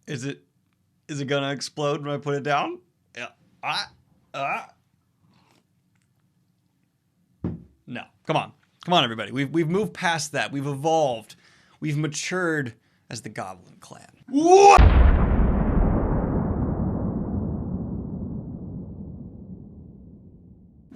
Is it gonna explode when I put it down? Yeah. No. Come on, everybody. We've moved past that. We've evolved. We've matured as the Goblin Clan. What?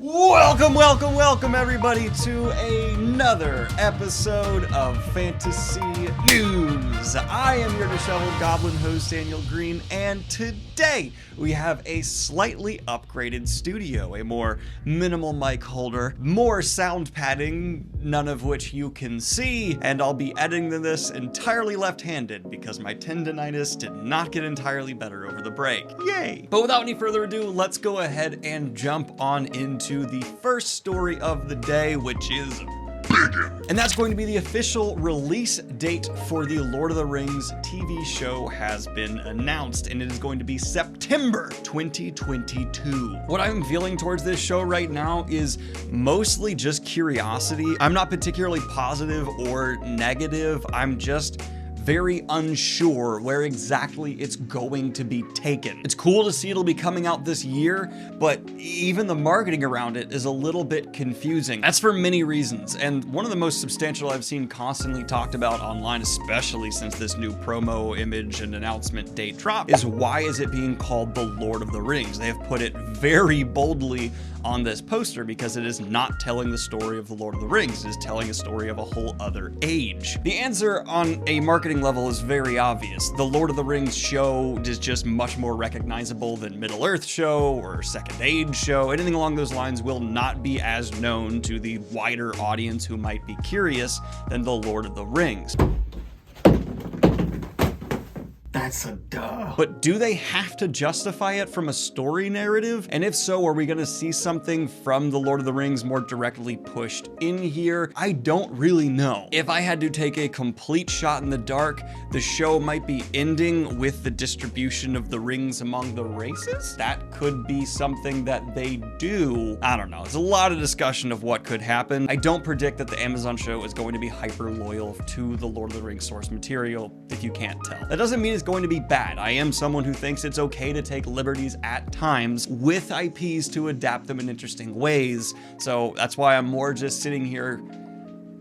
Welcome everybody to another episode of Fantasy News. I am your disheveled goblin host, Daniel Greene, and today we have a slightly upgraded studio, a more minimal mic holder, more sound padding, none of which you can see, and I'll be editing this entirely left-handed because my tendinitis did not get entirely better over the break. Yay! But without any further ado, let's go ahead and jump on into the first story of the day, which is and that's going to be the official release date for the Lord of the Rings TV show has been announced, and it is going to be September 2022. What I'm feeling towards this show right now is mostly just curiosity. I'm not particularly positive or negative. I'm just very unsure where exactly it's going to be taken. It's cool to see it'll be coming out this year, but even the marketing around it is a little bit confusing. That's for many reasons, and one of the most substantial I've seen constantly talked about online, especially since this new promo image and announcement date dropped, is why is it being called the Lord of the Rings? They have put it very boldly on this poster because it is not telling the story of the Lord of the Rings. It is telling a story of a whole other age. The answer on a marketing level is very obvious. The Lord of the Rings show is just much more recognizable than Middle-earth show or Second Age show. Anything along those lines will not be as known to the wider audience who might be curious than the Lord of the Rings. That's a duh. But do they have to justify it from a story narrative? And if so, are we gonna see something from the Lord of the Rings more directly pushed in here? I don't really know. If I had to take a complete shot in the dark, the show might be ending with the distribution of the rings among the races? That could be something that they do. I don't know. There's a lot of discussion of what could happen. I don't predict that the Amazon show is going to be hyper loyal to the Lord of the Rings source material, if you can't tell. That doesn't mean it's going to be bad. I am someone who thinks it's okay to take liberties at times with IPs to adapt them in interesting ways. So that's why I'm more just sitting here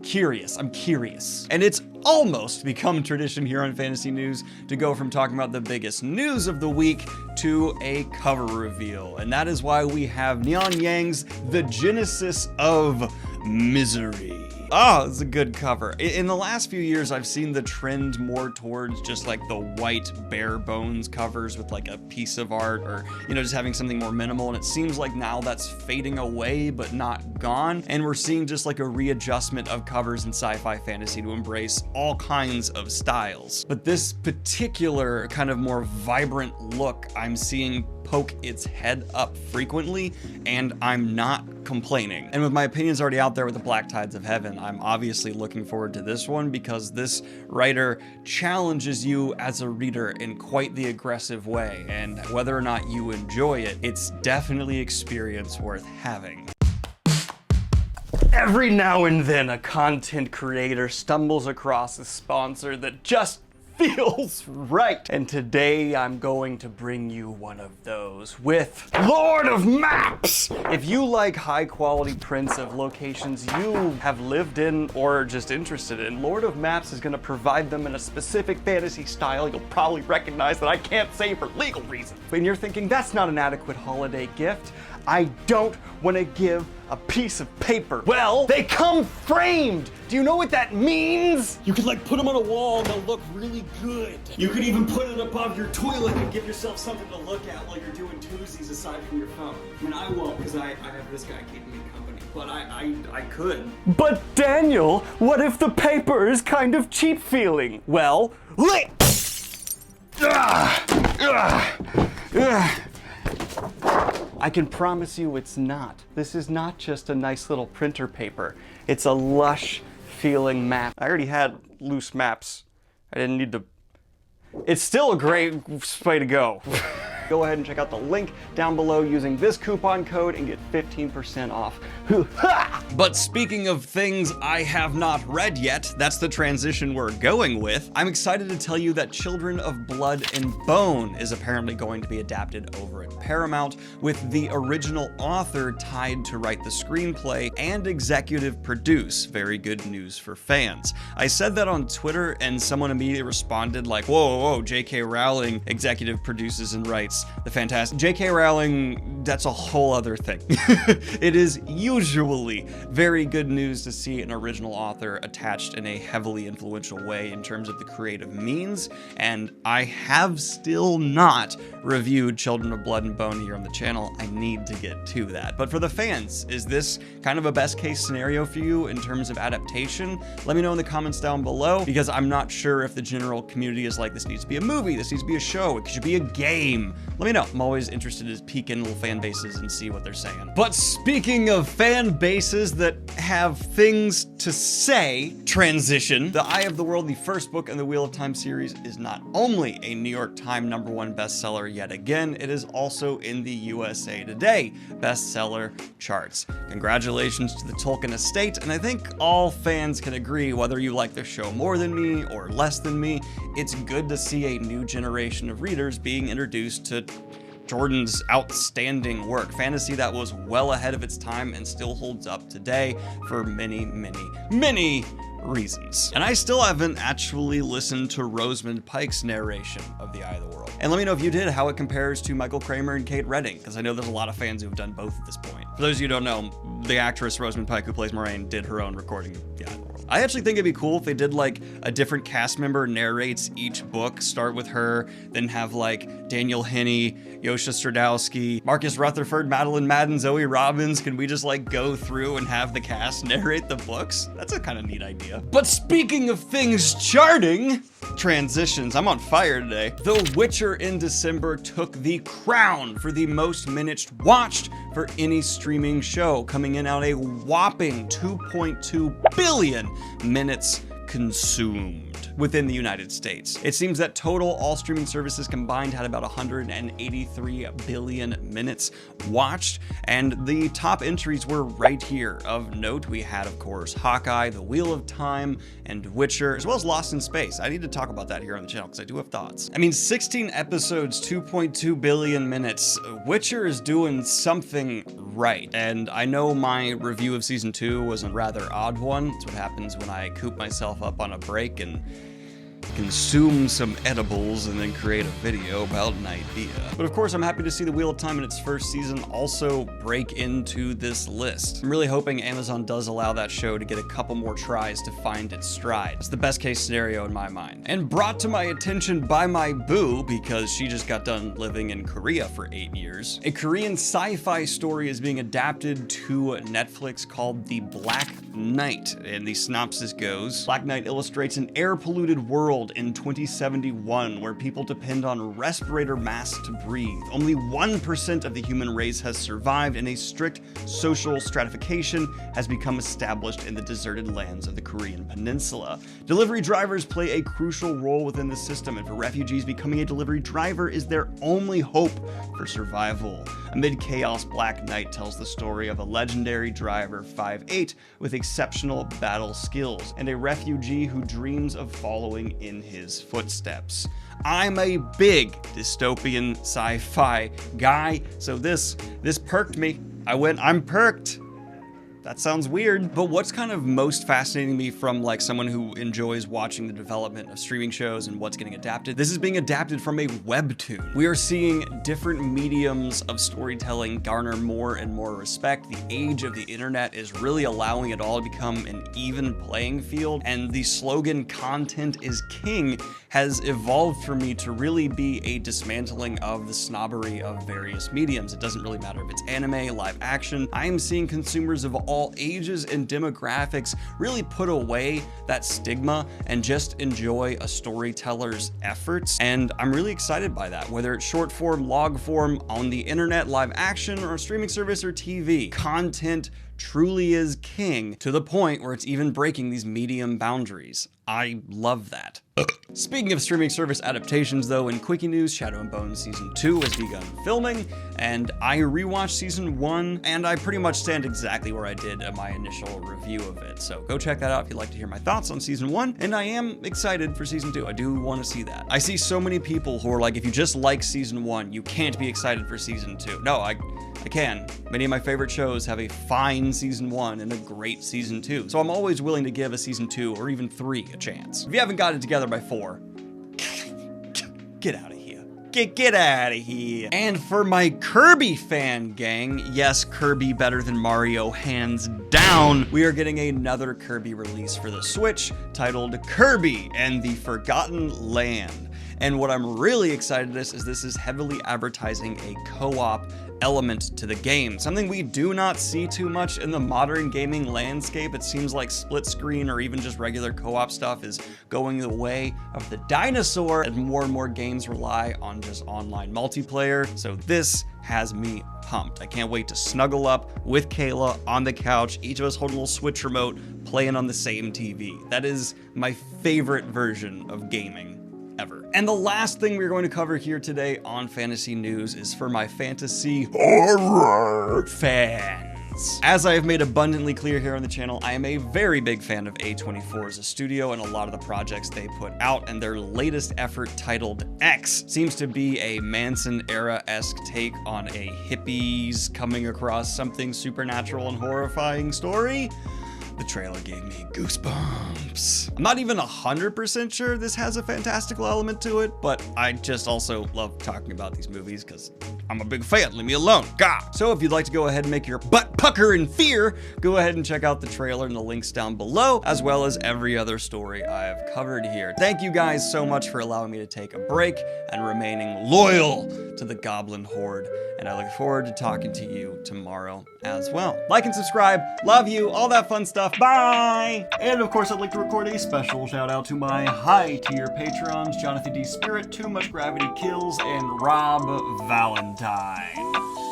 curious. I'm curious. And it's almost become tradition here on Fantasy News to go from talking about the biggest news of the week to a cover reveal. And that is why we have Neon Yang's The Genesis of Misery. Oh, it's a good cover. In the last few years, I've seen the trend more towards just like the white bare bones covers with like a piece of art or, you know, just having something more minimal. And it seems like now that's fading away, but not gone. And we're seeing just like a readjustment of covers in sci-fi fantasy to embrace all kinds of styles. But this particular kind of more vibrant look I'm seeing poke its head up frequently, and I'm not complaining. And with my opinions already out there with the Black Tides of Heaven, I'm obviously looking forward to this one because this writer challenges you as a reader in quite the aggressive way, and whether or not you enjoy it, it's definitely an experience worth having. Every now and then, a content creator stumbles across a sponsor that just feels right. And today I'm going to bring you one of those with Lord of Maps. If you like high quality prints of locations you have lived in or just interested in, Lord of Maps is going to provide them in a specific fantasy style you'll probably recognize that I can't say for legal reasons. When you're thinking that's not an adequate holiday gift, I don't want to give a piece of paper. Well, they come framed. Do you know what that means? You could like put them on a wall and they'll look really good. You could even put it above your toilet and give yourself something to look at while you're doing twosies aside from your phone. I mean, I won't because I have this guy keeping me company, but I could. But Daniel, what if the paper is kind of cheap feeling? Well, I can promise you it's not. This is not just a nice little printer paper. It's a lush feeling map. I already had loose maps. I didn't need to. It's still a great way to go. Go ahead and check out the link down below using this coupon code and get 15% off. But speaking of things I have not read yet, that's the transition we're going with. I'm excited to tell you that Children of Blood and Bone is apparently going to be adapted over at Paramount, with the original author tied to write the screenplay and executive produce. Very good news for fans. I said that on Twitter and someone immediately responded like, whoa, J.K. Rowling executive produces and writes the fantastic. J.K. Rowling, that's a whole other thing. It is usually very good news to see an original author attached in a heavily influential way in terms of the creative means, and I have still not reviewed Children of Blood and Bone here on the channel. I need to get to that. But for the fans, is this kind of a best case scenario for you in terms of adaptation? Let me know in the comments down below, because I'm not sure if the general community is like, this needs to be a movie, this needs to be a show, it should be a game. Let me know. I'm always interested in peeking little fan bases and see what they're saying. But speaking of fan bases that have things to say, transition. The Eye of the World, the first book in the Wheel of Time series, is not only a New York Times #1 bestseller yet again, it is also in the USA Today bestseller charts. Congratulations to the Tolkien estate, and I think all fans can agree, whether you like the show more than me or less than me, it's good to see a new generation of readers being introduced to Jordan's outstanding work. Fantasy that was well ahead of its time and still holds up today for many, many reasons. And I still haven't actually listened to Rosamund Pike's narration of The Eye of the World. And let me know if you did, how it compares to Michael Kramer and Kate Redding, because I know there's a lot of fans who have done both at this point. For those of you who don't know, the actress Rosamund Pike, who plays Moraine, did her own recording of The Eye of the World. I actually think it'd be cool if they did like a different cast member narrates each book, start with her, then have like Daniel Henney, Yosha Stradowski, Marcus Rutherford, Madeline Madden, Zoe Robbins. Can we just like go through and have the cast narrate the books? That's a kind of neat idea. But speaking of things charting, transitions, I'm on fire today. The Witcher in December took the crown for the most minutes watched for any streaming show, coming in at a whopping 2.2 billion minutes consumed within the United States. It seems that total all streaming services combined had about 183 billion minutes watched, and the top entries were right here. Of note, we had, of course, Hawkeye, The Wheel of Time, and Witcher, as well as Lost in Space. I need to talk about that here on the channel because I do have thoughts. I mean, 16 episodes, 2.2 billion minutes. Witcher is doing something right, and I know my review of season 2 was a rather odd one. It's what happens when I coop myself up on a break and consume some edibles and then create a video about an idea. But of course, I'm happy to see The Wheel of Time in its first season also break into this list. I'm really hoping Amazon does allow that show to get a couple more tries to find its stride. It's the best case scenario in my mind. And brought to my attention by my boo, because she just got done living in Korea for 8 years. A Korean sci-fi story is being adapted to Netflix called The Black Knight. And the synopsis goes, Black Knight illustrates an air-polluted world in 2071 where people depend on respirator masks to breathe. Only 1% of the human race has survived, and a strict social stratification has become established in the deserted lands of the Korean peninsula. Delivery drivers play a crucial role within the system, and for refugees, becoming a delivery driver is their only hope for survival. Amid chaos, Black Knight tells the story of a legendary driver, 5'8", with exceptional battle skills, and a refugee who dreams of following in his footsteps. I'm a big dystopian sci-fi guy, so this perked me. I'm perked. That sounds weird, but what's kind of most fascinating me from like someone who enjoys watching the development of streaming shows and what's getting adapted, this is being adapted from a webtoon. We are seeing different mediums of storytelling garner more and more respect. The age of the internet is really allowing it all to become an even playing field, and the slogan "content is king" has evolved for me to really be a dismantling of the snobbery of various mediums. It doesn't really matter if it's anime, live action. I am seeing consumers of all ages and demographics really put away that stigma and just enjoy a storyteller's efforts. And I'm really excited by that, whether it's short form, log form, on the internet, live action, or a streaming service or TV. Content truly is king, to the point where it's even breaking these medium boundaries. I love that. Speaking of streaming service adaptations though, in Quickie News, Shadow and Bone Season 2 has begun filming, and I rewatched Season 1, and I pretty much stand exactly where I did in my initial review of it. So go check that out if you'd like to hear my thoughts on Season 1, and I am excited for Season 2. I do want to see that. I see so many people who are like, if you just like Season 1, you can't be excited for Season 2. No, I can. Many of my favorite shows have a fine Season 1 and a great Season 2, so I'm always willing to give a Season 2 or even 3 a chance. If you haven't got it together by 4, get out of here. Get out of here. And for my Kirby fan gang, yes, Kirby better than Mario hands down, we are getting another Kirby release for the Switch titled Kirby and the Forgotten Land. And what I'm really excited is this is heavily advertising a co-op element to the game, something we do not see too much in the modern gaming landscape. It seems like split screen or even just regular co-op stuff is going the way of the dinosaur, and more games rely on just online multiplayer. So this has me pumped. I can't wait to snuggle up with Kayla on the couch, each of us holding a little Switch remote, playing on the same TV. That is my favorite version of gaming ever. And the last thing we're going to cover here today on Fantasy News is for my fantasy horror fans. As I have made abundantly clear here on the channel, I am a very big fan of A24 as a studio and a lot of the projects they put out, and their latest effort titled X seems to be a Manson era-esque take on a hippies coming across something supernatural and horrifying story. The trailer gave me goosebumps. I'm not even 100% sure this has a fantastical element to it, but I just also love talking about these movies because I'm a big fan. Leave me alone. God. So if you'd like to go ahead and make your butt pucker in fear, go ahead and check out the trailer and the links down below, as well as every other story I have covered here. Thank you guys so much for allowing me to take a break and remaining loyal to the Goblin Horde, and I look forward to talking to you tomorrow as well. Like and subscribe. Love you. All that fun stuff. Bye! And of course, I'd like to record a special shout out to my high tier patrons, Jonathan D. Spirit, Too Much Gravity Kills, and Rob Valentine.